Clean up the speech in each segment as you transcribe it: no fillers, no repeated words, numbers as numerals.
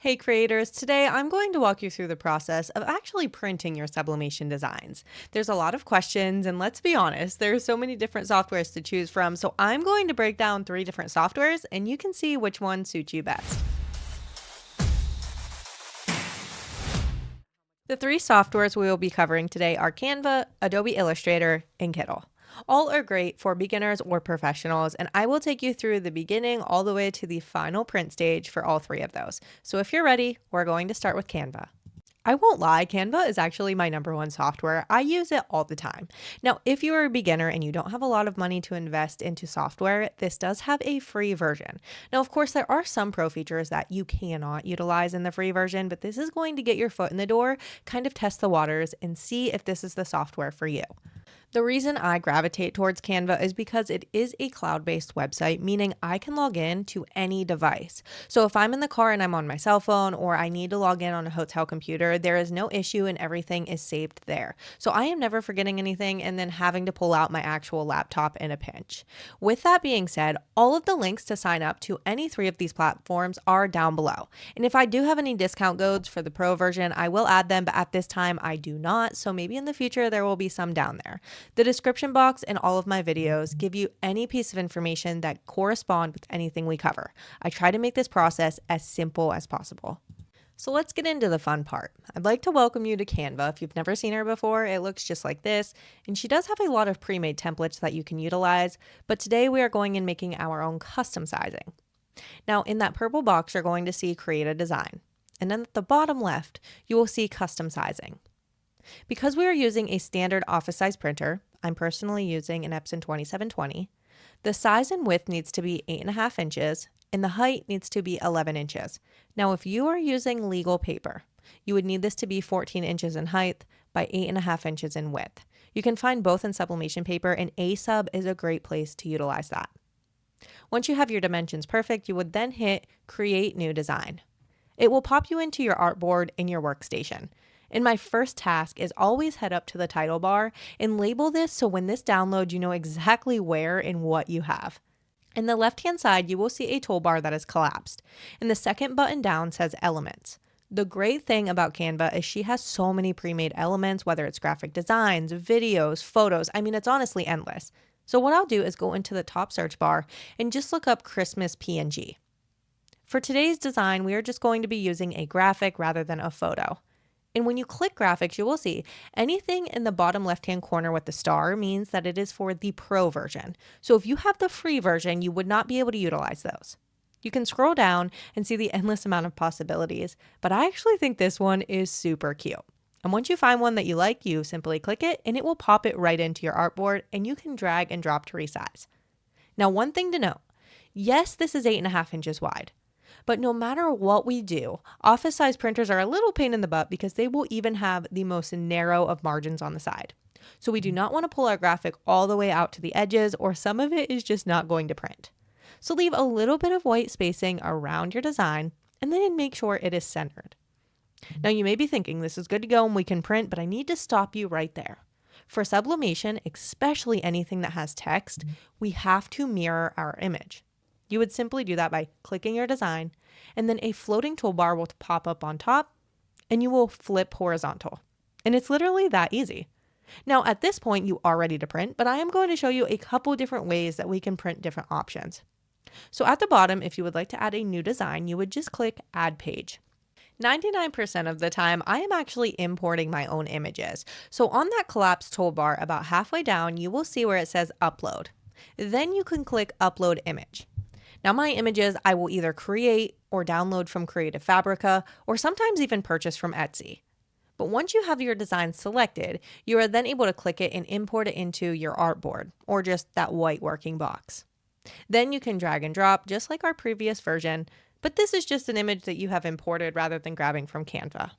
Hey creators, today I'm going to walk you through the process of actually printing your sublimation designs. There's a lot of questions, and let's be honest, there are so many different softwares to choose from, so I'm going to break down 3 different softwares and you can see which one suits you best. The 3 softwares we will be covering today are Canva, Adobe Illustrator, and Kittl. All are great for beginners or professionals, and I will take you through the beginning all the way to the final print stage for all 3 of those. So if you're ready, we're going to start with Canva. I won't lie, Canva is actually my #1 software. I use it all the time. Now, if you are a beginner and you don't have a lot of money to invest into software, this does have a free version. Now, of course, there are some pro features that you cannot utilize in the free version, but this is going to get your foot in the door, kind of test the waters, and see if this is the software for you. The reason I gravitate towards Canva is because it is a cloud-based website, meaning I can log in to any device. So if I'm in the car and I'm on my cell phone or I need to log in on a hotel computer, there is no issue and everything is saved there. So I am never forgetting anything and then having to pull out my actual laptop in a pinch. With that being said, all of the links to sign up to any 3 of these platforms are down below. And if I do have any discount codes for the pro version, I will add them, but at this time I do not. So maybe in the future there will be some down there. The description box in all of my videos give you any piece of information that correspond with anything we cover. I try to make this process as simple as possible. So let's get into the fun part. I'd like to welcome you to Canva. If you've never seen her before, it looks just like this, and she does have a lot of pre-made templates that you can utilize, but today we are going and making our own custom sizing. Now in that purple box, you're going to see create a design, and then at the bottom left, you will see custom sizing. Because we are using a standard office size printer, I'm personally using an Epson 2720, the size and width needs to be 8.5 inches and the height needs to be 11 inches. Now, if you are using legal paper, you would need this to be 14 inches in height by 8.5 inches in width. You can find both in sublimation paper, and ASUB is a great place to utilize that. Once you have your dimensions perfect, you would then hit Create New Design. It will pop you into your artboard in your workstation. And my first task is always head up to the title bar and label this so when this downloads, you know exactly where and what you have. In the left-hand side, you will see a toolbar that is collapsed, and the second button down says Elements. The great thing about Canva is she has so many pre-made elements, whether it's graphic designs, videos, photos. I mean, it's honestly endless. So what I'll do is go into the top search bar and just look up Christmas PNG. For today's design, we are just going to be using a graphic rather than a photo. And when you click graphics, you will see anything in the bottom left-hand corner with the star means that it is for the pro version. So if you have the free version, you would not be able to utilize those. You can scroll down and see the endless amount of possibilities, but I actually think this one is super cute. And once you find one that you like, you simply click it and it will pop it right into your artboard and you can drag and drop to resize. Now, one thing to note, yes, this is 8.5 inches wide. But no matter what we do, office size printers are a little pain in the butt because they will even have the most narrow of margins on the side. So we do not want to pull our graphic all the way out to the edges, or some of it is just not going to print. So leave a little bit of white spacing around your design and then make sure it is centered. Now you may be thinking this is good to go and we can print, but I need to stop you right there. For sublimation, especially anything that has text, we have to mirror our image. You would simply do that by clicking your design, and then a floating toolbar will pop up on top, and you will flip horizontal. And it's literally that easy. Now, at this point, you are ready to print, but I am going to show you a couple different ways that we can print different options. So at the bottom, if you would like to add a new design, you would just click Add Page. 99% of the time, I am actually importing my own images. So on that collapsed toolbar, about halfway down, you will see where it says Upload. Then you can click Upload Image. Now my images I will either create or download from Creative Fabrica or sometimes even purchase from Etsy. But once you have your design selected, you are then able to click it and import it into your artboard or just that white working box. Then you can drag and drop just like our previous version, but this is just an image that you have imported rather than grabbing from Canva.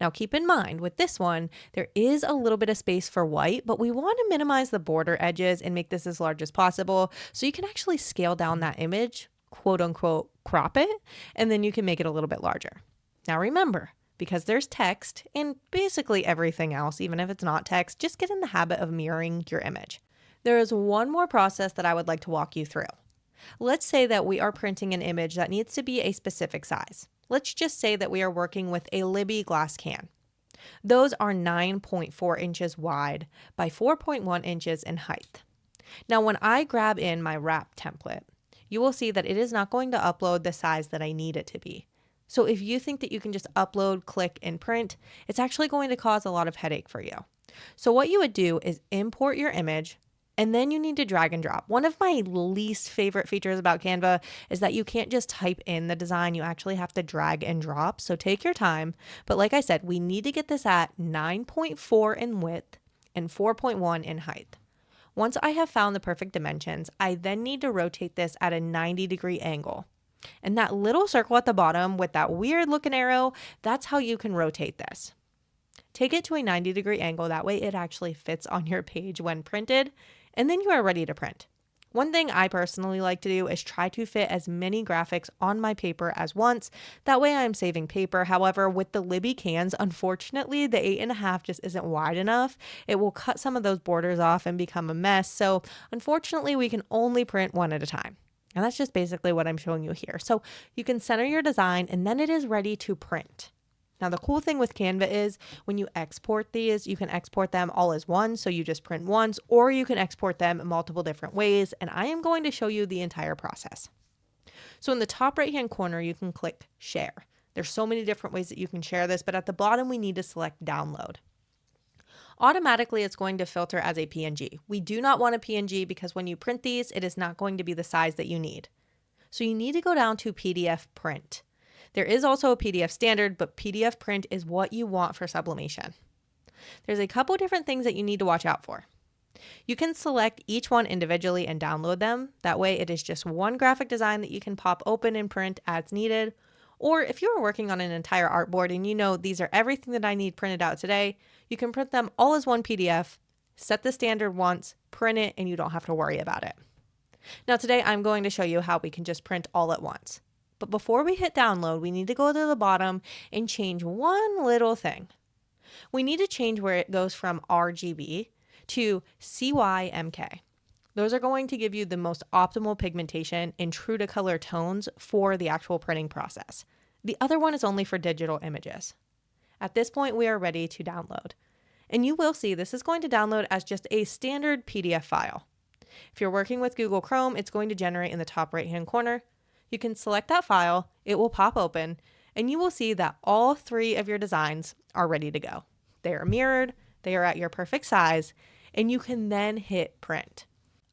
Now keep in mind with this one, there is a little bit of space for white, but we want to minimize the border edges and make this as large as possible so you can actually scale down that image, quote unquote, crop it, and then you can make it a little bit larger. Now remember, because there's text and basically everything else, even if it's not text, just get in the habit of mirroring your image. There is one more process that I would like to walk you through. Let's say that we are printing an image that needs to be a specific size. Let's just say that we are working with a Libby glass can. Those are 9.4 inches wide by 4.1 inches in height. Now, when I grab in my wrap template, you will see that it is not going to upload the size that I need it to be. So if you think that you can just upload, click, and print, it's actually going to cause a lot of headache for you. So what you would do is import your image, and then you need to drag and drop. One of my least favorite features about Canva is that you can't just type in the design. You actually have to drag and drop. So take your time. But like I said, we need to get this at 9.4 in width and 4.1 in height. Once I have found the perfect dimensions, I then need to rotate this at a 90-degree angle. And that little circle at the bottom with that weird looking arrow, that's how you can rotate this. Take it to a 90-degree angle, that way it actually fits on your page when printed, and then you are ready to print. One thing I personally like to do is try to fit as many graphics on my paper as once. That way I'm saving paper. However, with the Libby cans, unfortunately, the 8.5 just isn't wide enough. It will cut some of those borders off and become a mess. So unfortunately, we can only print one at a time. And that's just basically what I'm showing you here. So you can center your design and then it is ready to print. Now, the cool thing with Canva is when you export these, you can export them all as one. So you just print once, or you can export them multiple different ways. And I am going to show you the entire process. So in the top right-hand corner, you can click share. There's so many different ways that you can share this, but at the bottom, we need to select download. Automatically, it's going to filter as a PNG. We do not want a PNG because when you print these, it is not going to be the size that you need. So you need to go down to PDF print. There is also a PDF standard, but PDF print is what you want for sublimation. There's a couple different things that you need to watch out for. You can select each one individually and download them. That way it is just one graphic design that you can pop open and print as needed. Or if you are working on an entire artboard and you know these are everything that I need printed out today, you can print them all as one PDF, set the standard once, print it, and you don't have to worry about it. Now today I'm going to show you how we can just print all at once. But before we hit download, we need to go to the bottom and change one little thing. We need to change where it goes from RGB to CYMK. Those are going to give you the most optimal pigmentation in true to color tones for the actual printing process. The other one is only for digital images. At this point, we are ready to download. And you will see this is going to download as just a standard PDF file. If you're working with Google Chrome, it's going to generate in the top right-hand corner. You can select that file, it will pop open, and you will see that all three of your designs are ready to go. They are mirrored, they are at your perfect size, and you can then hit print.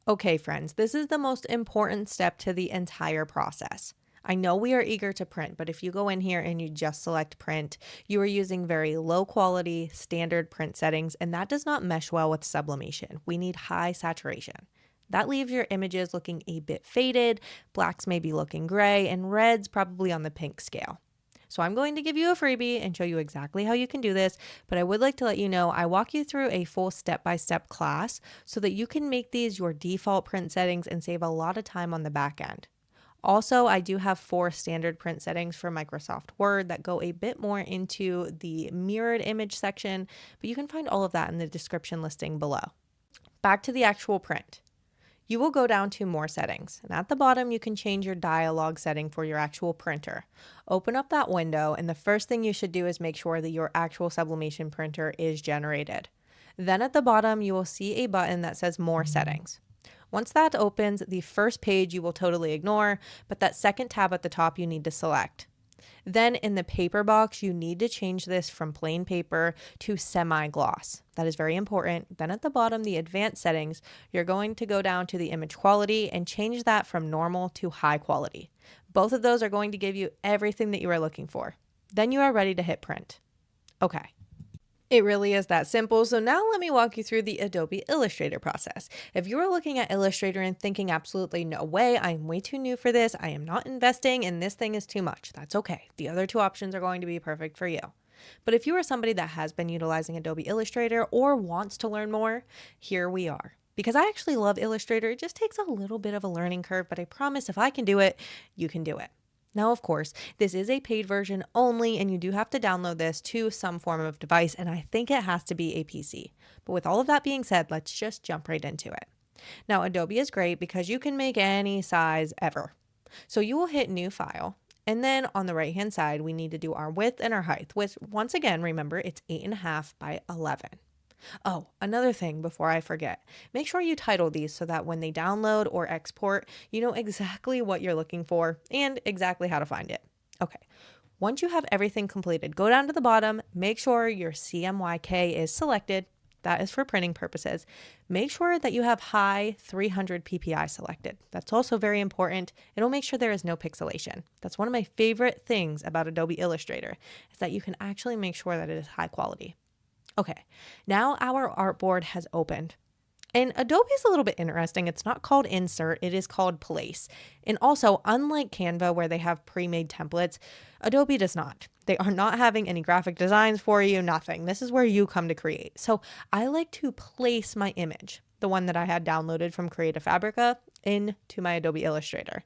Okay, friends, this is the most important step to the entire process. I know we are eager to print, but if you go in here and you just select print, you are using very low quality standard print settings, and that does not mesh well with sublimation. We need high saturation. That leaves your images looking a bit faded, blacks may be looking gray, and reds probably on the pink scale. So I'm going to give you a freebie and show you exactly how you can do this, but I would like to let you know I walk you through a full step-by-step class so that you can make these your default print settings and save a lot of time on the back end. Also, I do have 4 standard print settings for Microsoft Word that go a bit more into the mirrored image section, but you can find all of that in the description listing below. Back to the actual print. You will go down to more settings, and at the bottom you can change your dialog setting for your actual printer. Open up that window, and the first thing you should do is make sure that your actual sublimation printer is generated. Then at the bottom you will see a button that says more settings. Once that opens, the first page you will totally ignore, but that second tab at the top you need to select. Then in the paper box, you need to change this from plain paper to semi-gloss. That is very important. Then at the bottom, the advanced settings, you're going to go down to the image quality and change that from normal to high quality. Both of those are going to give you everything that you are looking for. Then you are ready to hit print. Okay. It really is that simple. So now let me walk you through the Adobe Illustrator process. If you are looking at Illustrator and thinking absolutely no way, I'm way too new for this, I am not investing, and this thing is too much, that's okay. The other 2 options are going to be perfect for you. But if you are somebody that has been utilizing Adobe Illustrator or wants to learn more, here we are. Because I actually love Illustrator, it just takes a little bit of a learning curve, but I promise if I can do it, you can do it. Now, of course, this is a paid version only, and you do have to download this to some form of device, and I think it has to be a PC. But with all of that being said, let's just jump right into it. Now, Adobe is great because you can make any size ever. So you will hit New File, And then on the right hand side, we need to do our width and our height, which once again, remember it's 8.5 by 11. Oh, another thing before I forget, make sure you title these so that when they download or export, you know exactly what you're looking for and exactly how to find it. Okay, once you have everything completed, go down to the bottom, make sure your CMYK is selected. That is for printing purposes. Make sure that you have high 300 ppi selected. That's also very important. It'll make sure there is no pixelation. That's one of my favorite things about Adobe Illustrator, is that you can actually make sure that it is high quality. Okay, now our artboard has opened. And Adobe is a little bit interesting. It's not called Insert, it is called Place. And also, unlike Canva where they have pre-made templates, Adobe does not. They are not having any graphic designs for you, nothing. This is where you come to create. So I like to place my image, the one that I had downloaded from Creative Fabrica, into my Adobe Illustrator.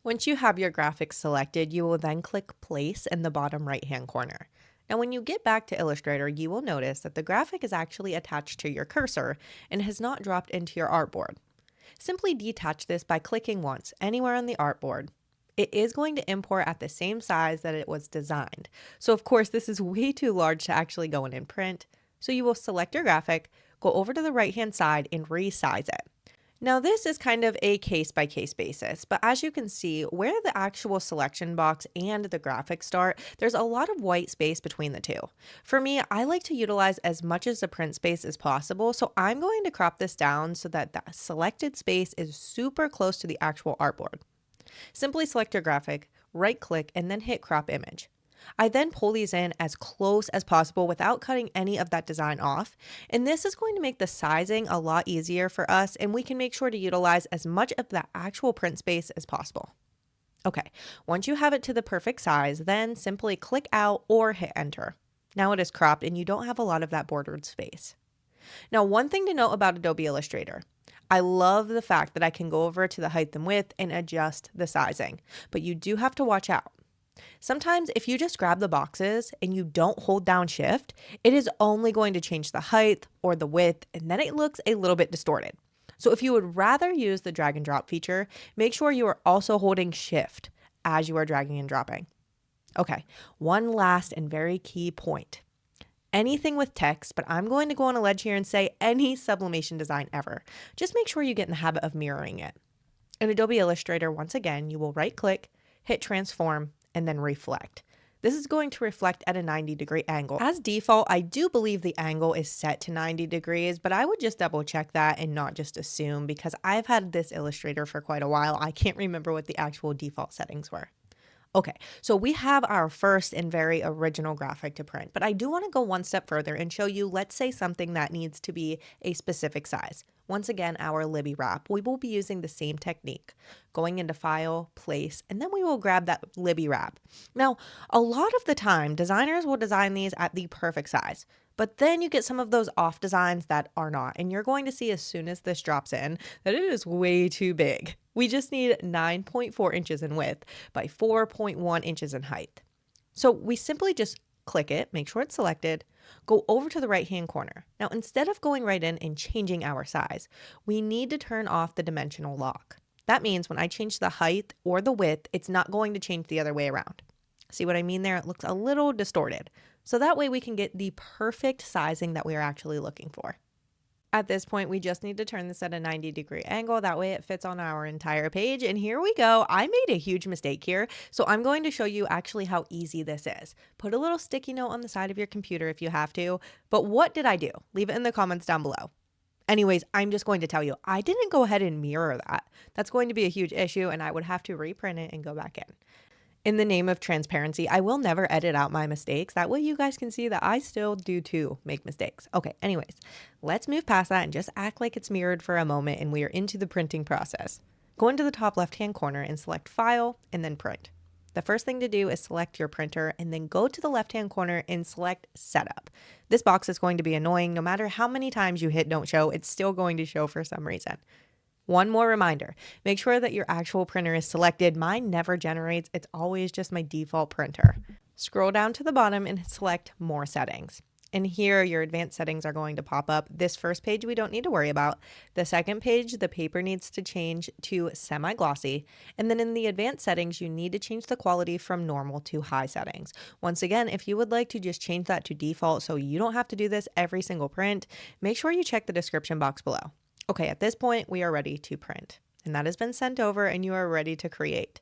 Once you have your graphics selected, you will then click Place in the bottom right-hand corner. Now, when you get back to Illustrator, you will notice that the graphic is actually attached to your cursor and has not dropped into your artboard. Simply detach this by clicking once anywhere on the artboard. It is going to import at the same size that it was designed. So of course, this is way too large to actually go in and print. So you will select your graphic, go over to the right-hand side and resize it. Now this is kind of a case-by-case basis, but as you can see, where the actual selection box and the graphics start, there's a lot of white space between the two. For me, I like to utilize as much as the print space as possible, so I'm going to crop this down so that the selected space is super close to the actual artboard. Simply select your graphic, right-click, and then hit Crop Image. I then pull these in as close as possible without cutting any of that design off, and this is going to make the sizing a lot easier for us, and we can make sure to utilize as much of the actual print space as possible. Okay, once you have it to the perfect size, then simply click out or hit enter. Now it is cropped and you don't have a lot of that bordered space. Now, one thing to note about Adobe Illustrator, I love the fact that I can go over to the height and width and adjust the sizing, but you do have to watch out. Sometimes if you just grab the boxes and you don't hold down shift, it is only going to change the height or the width, and then it looks a little bit distorted. So if you would rather use the drag and drop feature, make sure you are also holding shift as you are dragging and dropping. Okay, one last and very key point. Anything with text, but I'm going to go on a ledge here and say any sublimation design ever. Just make sure you get in the habit of mirroring it. In Adobe Illustrator, once again, you will right click, hit transform, and then reflect. This is going to reflect at a 90-degree angle. As default, I do believe the angle is set to 90 degrees, but I would just double check that and not just assume, because I've had this Illustrator for quite a while. I can't remember what the actual default settings were. Okay, so we have our first and very original graphic to print, but I do want to go one step further and show you, let's say, something that needs to be a specific size. Once again, our Libby wrap, we will be using the same technique, going into File, Place, and then we will grab that Libby wrap. Now, a lot of the time, designers will design these at the perfect size, but then you get some of those off designs that are not, and you're going to see as soon as this drops in that it is way too big. We just need 9.4 inches in width by 4.1 inches in height. So we simply just click it, make sure it's selected, go over to the right-hand corner. Now, instead of going right in and changing our size, we need to turn off the dimensional lock. That means when I change the height or the width, it's not going to change the other way around. See what I mean there? It looks a little distorted. So that way we can get the perfect sizing that we are actually looking for. At this point, we just need to turn this at a 90-degree angle. That way it fits on our entire page. And here we go. I made a huge mistake here. So I'm going to show you actually how easy this is. Put a little sticky note on the side of your computer if you have to. But what did I do? Leave it in the comments down below. Anyways, I'm just going to tell you, I didn't go ahead and mirror that. That's going to be a huge issue and I would have to reprint it and go back in. In the name of transparency, I will never edit out my mistakes. That way you guys can see that I still do too make mistakes. Okay, anyways, let's move past that and just act like it's mirrored for a moment and we are into the printing process. Go into the top left-hand corner and select File and then Print. The first thing to do is select your printer and then go to the left-hand corner and select Setup. This box is going to be annoying. No matter how many times you hit Don't Show, it's still going to show for some reason. One more reminder, make sure that your actual printer is selected. Mine never generates, it's always just my default printer. Scroll down to the bottom and select More Settings. And here your advanced settings are going to pop up. This first page we don't need to worry about. The second page, the paper needs to change to semi-glossy. And then in the advanced settings, you need to change the quality from normal to high settings. Once again, if you would like to just change that to default so you don't have to do this every single print, make sure you check the description box below. Okay, at this point, we are ready to print. And that has been sent over and you are ready to create.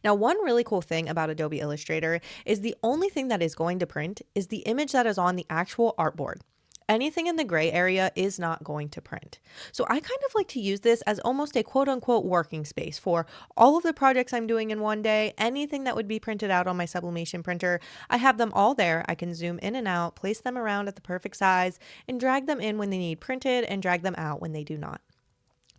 Now, one really cool thing about Adobe Illustrator is the only thing that is going to print is the image that is on the actual artboard. Anything in the gray area is not going to print. So I kind of like to use this as almost a quote unquote working space for all of the projects I'm doing in one day, anything that would be printed out on my Sublimation printer. I have them all there. I can zoom in and out, place them around at the perfect size, and drag them in when they need printed and drag them out when they do not.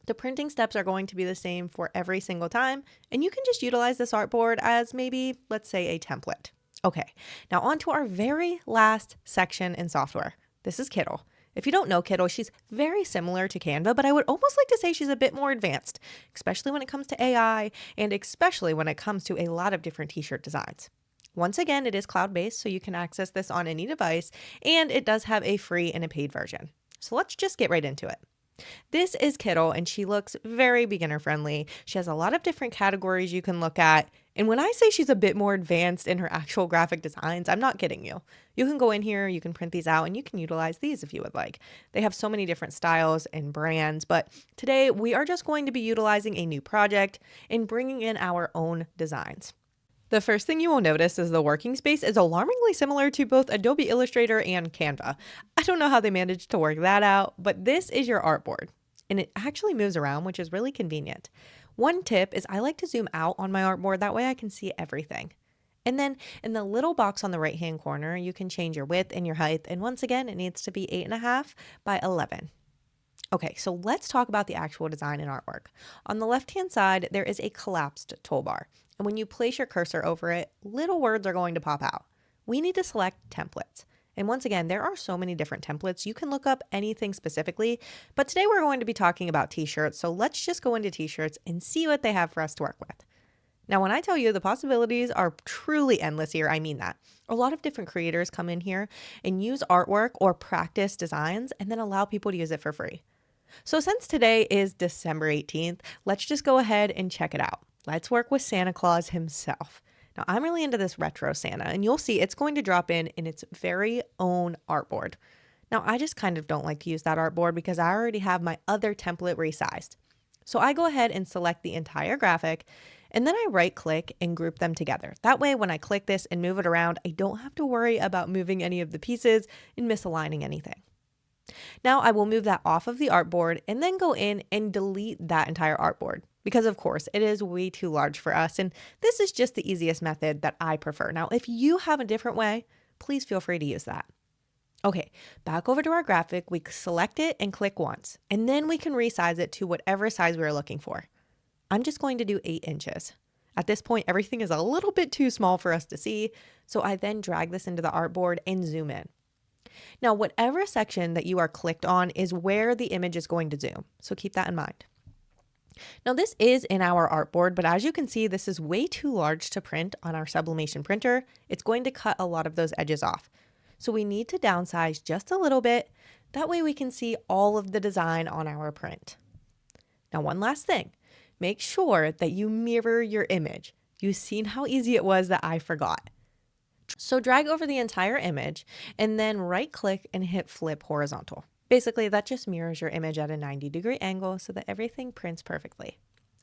The printing steps are going to be the same for every single time, and you can just utilize this artboard as maybe, let's say, a template. Okay, now on to our very last section in software. This is Kittl. If you don't know Kittl, she's very similar to Canva, but I would almost like to say she's a bit more advanced, especially when it comes to AI, and especially when it comes to a lot of different t-shirt designs. Once again, it is cloud-based, so you can access this on any device, and it does have a free and a paid version. So let's just get right into it. This is Kittl, and she looks very beginner friendly. She has a lot of different categories you can look at. And when I say she's a bit more advanced in her actual graphic designs, I'm not kidding you. You can go in here, you can print these out, and you can utilize these if you would like. They have so many different styles and brands, but today we are just going to be utilizing a new project and bringing in our own designs. The first thing you will notice is the working space is alarmingly similar to both Adobe Illustrator and Canva. I don't know how they managed to work that out, but this is your artboard, and it actually moves around, which is really convenient. One tip is I like to zoom out on my artboard, that way I can see everything. And then in the little box on the right-hand corner, you can change your width and your height, and once again, it needs to be 8.5 by 11. Okay, so let's talk about the actual design and artwork. On the left-hand side, there is a collapsed toolbar. And when you place your cursor over it, little words are going to pop out. We need to select templates. And once again, there are so many different templates. You can look up anything specifically, but today we're going to be talking about t-shirts. So let's just go into t-shirts and see what they have for us to work with. Now, when I tell you the possibilities are truly endless here, I mean that. A lot of different creators come in here and use artwork or practice designs and then allow people to use it for free. So since today is December 18th, let's just go ahead and check it out. Let's work with Santa Claus himself. Now, I'm really into this retro Santa, and you'll see it's going to drop in its very own artboard. Now, I just kind of don't like to use that artboard because I already have my other template resized. So I go ahead and select the entire graphic, and then I right-click and group them together. That way, when I click this and move it around, I don't have to worry about moving any of the pieces and misaligning anything. Now I will move that off of the artboard and then go in and delete that entire artboard because of course it is way too large for us, and this is just the easiest method that I prefer. Now, if you have a different way, please feel free to use that. Okay, back over to our graphic, we select it and click once, and then we can resize it to whatever size we're looking for. I'm just going to do 8 inches. At this point, everything is a little bit too small for us to see, so I then drag this into the artboard and zoom in. Now, whatever section that you are clicked on is where the image is going to zoom, so keep that in mind. Now, this is in our artboard, but as you can see, this is way too large to print on our Sublimation printer. It's going to cut a lot of those edges off. So we need to downsize just a little bit. That way we can see all of the design on our print. Now, one last thing, make sure that you mirror your image. You've seen how easy it was that I forgot. So drag over the entire image and then right click and hit flip horizontal. Basically, that just mirrors your image at a 90-degree angle so that everything prints perfectly.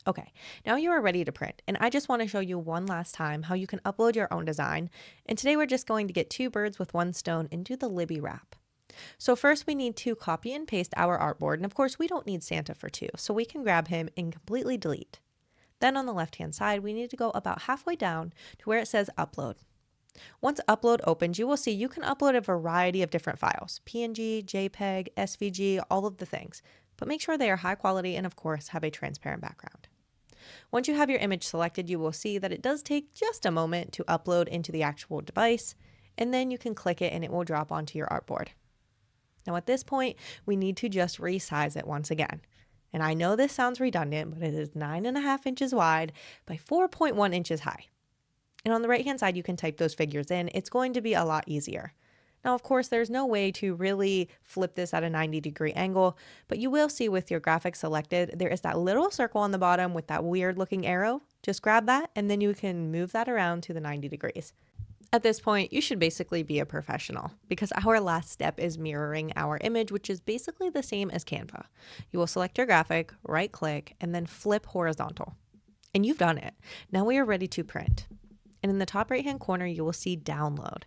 Okay, now you are ready to print, and I just want to show you one last time how you can upload your own design. And today we're just going to get 2 birds with 1 stone and do the Libby wrap. So first we need to copy and paste our artboard, and of course we don't need Santa for 2, so we can grab him and completely delete. Then on the left-hand side, we need to go about halfway down to where it says upload. Once upload opens, you will see you can upload a variety of different files, PNG, JPEG, SVG, all of the things, but make sure they are high quality and of course have a transparent background. Once you have your image selected, you will see that it does take just a moment to upload into the actual device, and then you can click it and it will drop onto your artboard. Now at this point, we need to just resize it once again. And I know this sounds redundant, but it is 9.5 inches wide by 4.1 inches high. And on the right-hand side, you can type those figures in. It's going to be a lot easier. Now, of course, there's no way to really flip this at a 90-degree angle, but you will see with your graphic selected, there is that little circle on the bottom with that weird looking arrow. Just grab that and then you can move that around to the 90 degrees. At this point, you should basically be a professional because our last step is mirroring our image, which is basically the same as Canva. You will select your graphic, right click, and then flip horizontal. And you've done it. Now we are ready to print. And in the top right hand corner, you will see download.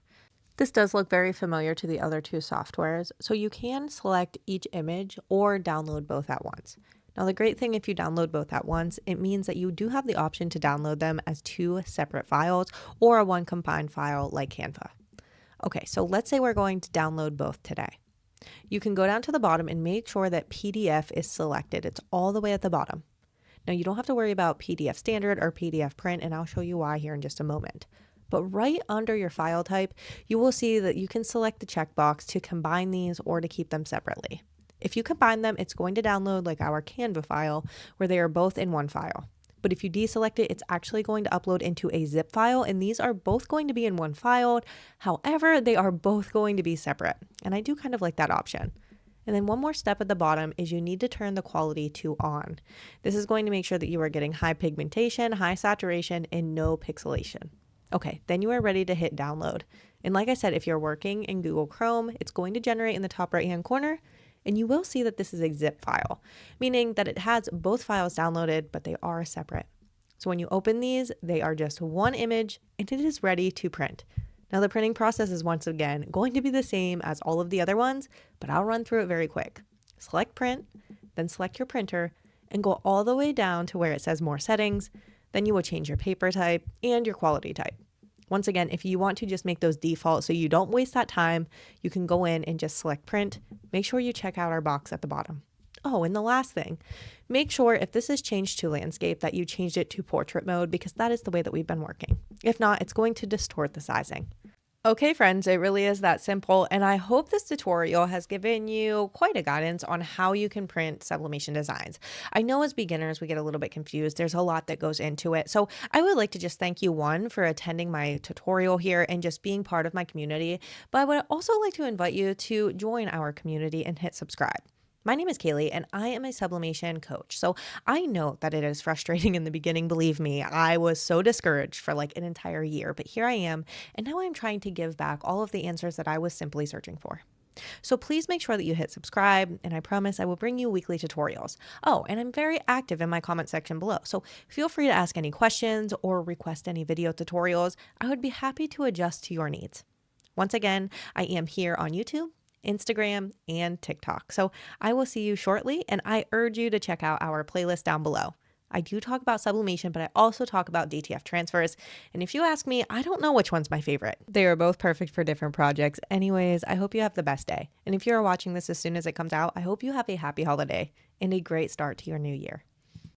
This does look very familiar to the other two softwares, so you can select each image or download both at once. Now, the great thing if you download both at once, it means that you do have the option to download them as two separate files or a one combined file like Canva. Okay, so let's say we're going to download both today. You can go down to the bottom and make sure that PDF is selected. It's all the way at the bottom. Now, you don't have to worry about PDF standard or PDF print, and I'll show you why here in just a moment. But right under your file type, you will see that you can select the checkbox to combine these or to keep them separately. If you combine them, it's going to download like our Canva file where they are both in one file. But if you deselect it, it's actually going to upload into a zip file, and these are both going to be in one file. However, they are both going to be separate, and I do kind of like that option. And then one more step at the bottom is you need to turn the quality to on. This is going to make sure that you are getting high pigmentation, high saturation, and no pixelation. Okay, then you are ready to hit download. And like I said, if you're working in Google Chrome, it's going to generate in the top right-hand corner, and you will see that this is a zip file, meaning that it has both files downloaded, but they are separate. So when you open these, they are just one image, and it is ready to print. Now the printing process is once again going to be the same as all of the other ones, but I'll run through it very quick. Select print, then select your printer, and go all the way down to where it says more settings. Then you will change your paper type and your quality type. Once again, if you want to just make those default so you don't waste that time, you can go in and just select print. Make sure you check out our box at the bottom. Oh, and the last thing, make sure if this is changed to landscape that you changed it to portrait mode because that is the way that we've been working. If not, it's going to distort the sizing. Okay, friends, it really is that simple, and I hope this tutorial has given you quite a guidance on how you can print sublimation designs. I know as beginners we get a little bit confused. There's a lot that goes into it, so I would like to just thank you, one, for attending my tutorial here and just being part of my community, but I would also like to invite you to join our community and hit subscribe. My name is Kaylee, and I am a sublimation coach. So I know that it is frustrating in the beginning. Believe me, I was so discouraged for like an entire year, but here I am. And now I'm trying to give back all of the answers that I was simply searching for. So please make sure that you hit subscribe, and I promise I will bring you weekly tutorials. Oh, and I'm very active in my comment section below. So feel free to ask any questions or request any video tutorials. I would be happy to adjust to your needs. Once again, I am here on YouTube, Instagram, and TikTok. So I will see you shortly, and I urge you to check out our playlist down below. I do talk about sublimation, but I also talk about DTF transfers. And if you ask me, I don't know which one's my favorite. They are both perfect for different projects. Anyways, I hope you have the best day. And if you are watching this as soon as it comes out, I hope you have a happy holiday and a great start to your new year.